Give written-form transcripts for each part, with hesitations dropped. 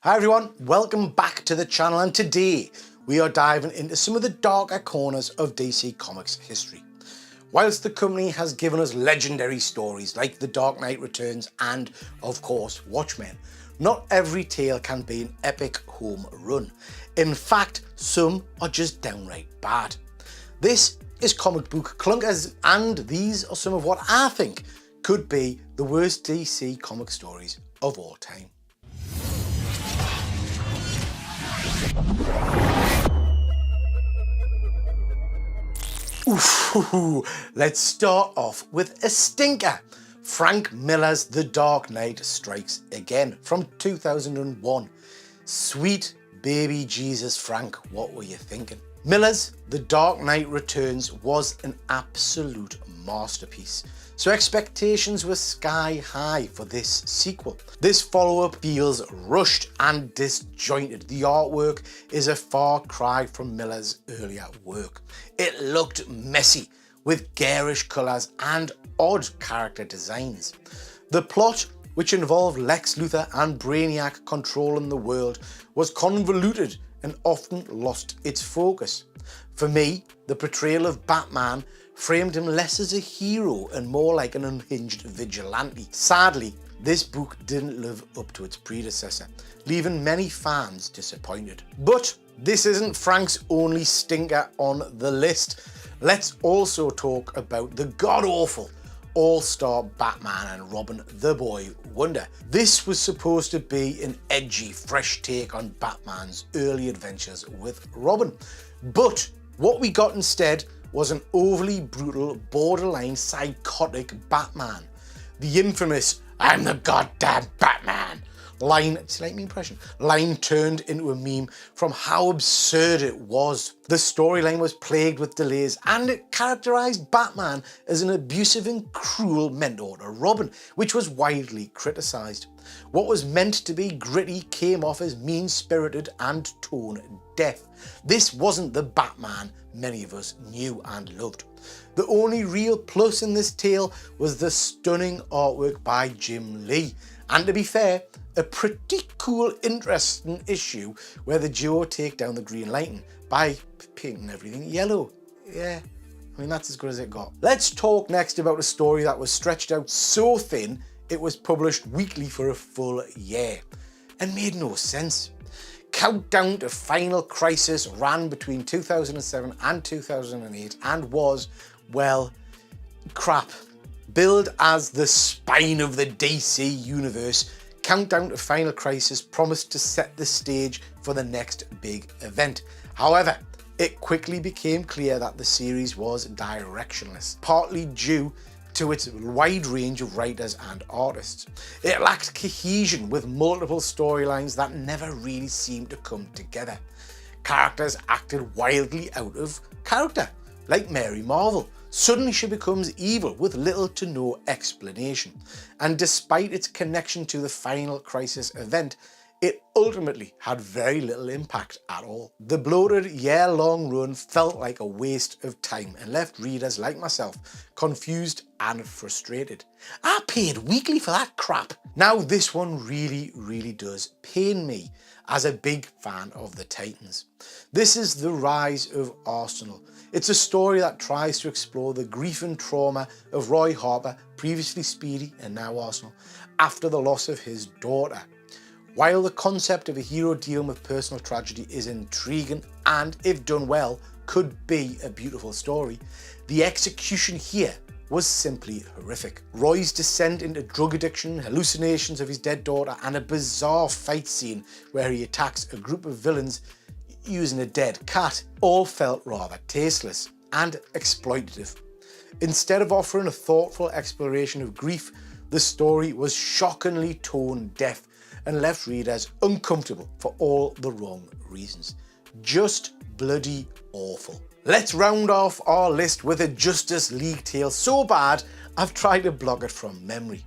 Hi everyone, welcome back to the channel, and today we are diving into some of the darker corners of DC Comics history. Whilst the company has given us legendary stories like The Dark Knight Returns and, of course, Watchmen, not every tale can be an epic home run. In fact, some are just downright bad. This is Comic Book Clunkers, and these are some of what I think could be the worst DC comic stories of all time. Let's start off with a stinker. Frank Miller's The Dark Knight Strikes Again from 2001. Sweet baby Jesus, Frank, what were you thinking? Miller's The Dark Knight Returns was an absolute masterpiece, so expectations were sky high for this sequel. This follow-up feels rushed and disjointed. The artwork is a far cry from Miller's earlier work. It looked messy, with garish colours and odd character designs. The plot, which involved Lex Luthor and Brainiac controlling the world, was convoluted and often lost its focus. For me, the portrayal of Batman framed him less as a hero and more like an unhinged vigilante. Sadly, this book didn't live up to its predecessor, leaving many fans disappointed. But this isn't Frank's only stinker on the list. Let's also talk about the god-awful all-star Batman and Robin the Boy Wonder. This was supposed to be an edgy, fresh take on Batman's early adventures with Robin. But what we got instead was an overly brutal, borderline psychotic Batman. The infamous "I'm the goddamn Batman" line, it's like my impression, line turned into a meme from how absurd it was. The storyline was plagued with delays, and it characterised Batman as an abusive and cruel mentor to Robin, which was widely criticised. What was meant to be gritty came off as mean-spirited and tone deaf. This wasn't the Batman many of us knew and loved. The only real plus in this tale was the stunning artwork by Jim Lee, and to be fair, a pretty cool, interesting issue where the duo take down the Green Lantern by painting everything yellow. Yeah, I mean, that's as good as it got. Let's talk next about a story that was stretched out so thin it was published weekly for a full year and made no sense. Countdown to Final Crisis ran between 2007 and 2008 and was, well, crap. Billed as the spine of the DC universe, Countdown to Final Crisis promised to set the stage for the next big event. However, it quickly became clear that the series was directionless, partly due to its wide range of writers and artists. It lacked cohesion, with multiple storylines that never really seemed to come together. Characters acted wildly out of character, like Mary Marvel. Suddenly she becomes evil with little to no explanation, and despite its connection to the Final Crisis event, it ultimately had very little impact at all. The bloated year-long run felt like a waste of time and left readers like myself confused and frustrated. I paid weekly for that crap. Now this one really does pain me as a big fan of the Titans. This is The Rise of Arsenal. It's a story that tries to explore the grief and trauma of Roy Harper, previously Speedy and now Arsenal, after the loss of his daughter. While the concept of a hero dealing with personal tragedy is intriguing and, if done well, could be a beautiful story, the execution here was simply horrific. Roy's descent into drug addiction, hallucinations of his dead daughter, and a bizarre fight scene where he attacks a group of villains using a dead cat all felt rather tasteless and exploitative. Instead of offering a thoughtful exploration of grief, the story was shockingly tone deaf and left readers uncomfortable for all the wrong reasons. Just bloody awful. Let's round off our list with a Justice League tale so bad I've tried to block it from memory.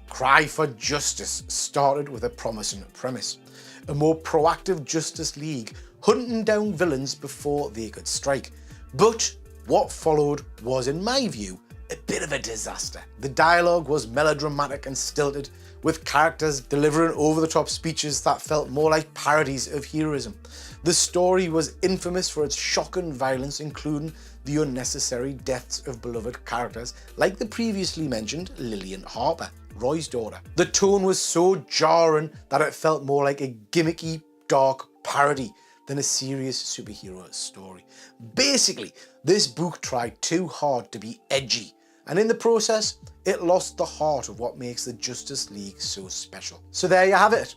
Cry for Justice started with a promising premise. A more proactive Justice League hunting down villains before they could strike. But what followed was, in my view, a bit of a disaster. The dialogue was melodramatic and stilted, with characters delivering over-the-top speeches that felt more like parodies of heroism. The story was infamous for its shocking violence, including the unnecessary deaths of beloved characters like the previously mentioned Lillian Harper, Roy's daughter. The tone was so jarring that it felt more like a gimmicky, dark parody than a serious superhero story. Basically, this book tried too hard to be edgy, and in the process, it lost the heart of what makes the Justice League so special. So there you have it.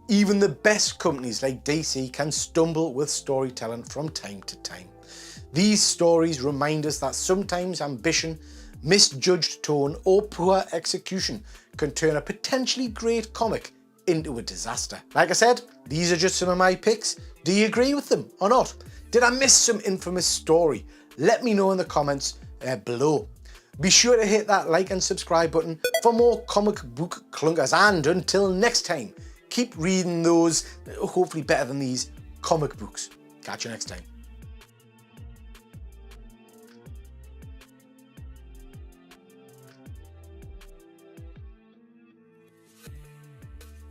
Even the best companies like DC can stumble with storytelling from time to time. These stories remind us that sometimes ambition, misjudged tone, or poor execution can turn a potentially great comic into a disaster. Like I said, these are just some of my picks. Do you agree with them or not? Did I miss some infamous story? Let me know in the comments below. Be sure to hit that like and subscribe button for more comic book clunkers, and until next time, keep reading those, hopefully better than these, comic books. Catch you next time.